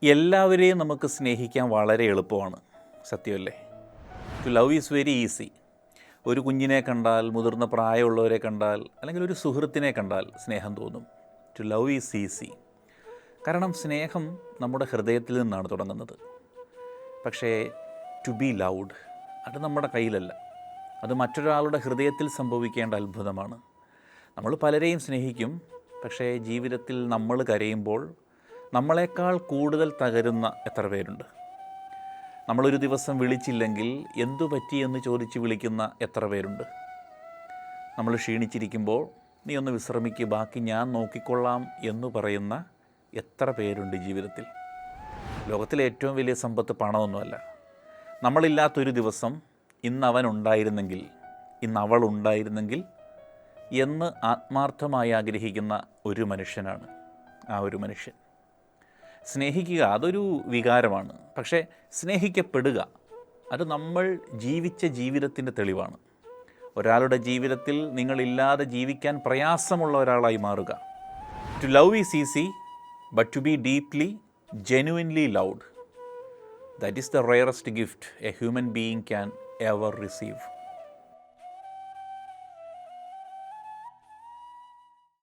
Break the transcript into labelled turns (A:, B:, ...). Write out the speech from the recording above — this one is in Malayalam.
A: എല്ലാവരെയും നമുക്ക് സ്നേഹിക്കാൻ വളരെ എളുപ്പമാണ്, സത്യമല്ലേ? To love is very easy. ഒരു കുഞ്ഞിനെ കണ്ടാൽ, മുതിർന്ന പ്രായമുള്ളവരെ കണ്ടാൽ, അല്ലെങ്കിൽ ഒരു സുഹൃത്തിനെ കണ്ടാൽ സ്നേഹം തോന്നും. To love is easy. കാരണം സ്നേഹം നമ്മുടെ ഹൃദയത്തിൽ നിന്നാണ് തുടങ്ങുന്നത്. പക്ഷേ ടു ബി ലൗഡ് അത് നമ്മുടെ കയ്യിലല്ല. അത് മറ്റൊരാളുടെ ഹൃദയത്തിൽ സംഭവിക്കേണ്ട അത്ഭുതമാണ്. നമ്മൾ പലരെയും സ്നേഹിക്കും, പക്ഷേ ജീവിതത്തിൽ നമ്മൾ കരയുമ്പോൾ നമ്മളെക്കാൾ കൂടുതൽ തകരുന്ന എത്ര പേരുണ്ട്? നമ്മളൊരു ദിവസം വിളിച്ചില്ലെങ്കിൽ എന്തു പറ്റിയെന്ന് ചോദിച്ച് വിളിക്കുന്ന എത്ര പേരുണ്ട്? നമ്മൾ ക്ഷീണിച്ചിരിക്കുമ്പോൾ നീ ഒന്ന് വിശ്രമിക്കുക, ബാക്കി ഞാൻ നോക്കിക്കൊള്ളാം എന്ന് പറയുന്ന എത്ര പേരുണ്ട് ജീവിതത്തിൽ? ലോകത്തിലെ ഏറ്റവും വലിയ സമ്പത്ത് പണമൊന്നുമല്ല. നമ്മളില്ലാത്തൊരു ദിവസം ഇന്നവൻ ഉണ്ടായിരുന്നെങ്കിൽ, ഇന്നവൾ ഉണ്ടായിരുന്നെങ്കിൽ എന്ന് ആത്മാർത്ഥമായി ആഗ്രഹിക്കുന്ന ഒരു മനുഷ്യനാണ് ആ ഒരു മനുഷ്യൻ. സ്നേഹിക്കുക അതൊരു വികാരമാണ്, പക്ഷേ സ്നേഹിക്കപ്പെടുക അത് നമ്മൾ ജീവിച്ച ജീവിതത്തിൻ്റെ തെളിവാണ്. ഒരാളുടെ ജീവിതത്തിൽ നിങ്ങളില്ലാതെ ജീവിക്കാൻ പ്രയാസമുള്ള ഒരാളായി മാറുക. To love is easy, but to be deeply, genuinely loved, that is the rarest gift a human being can ever receive.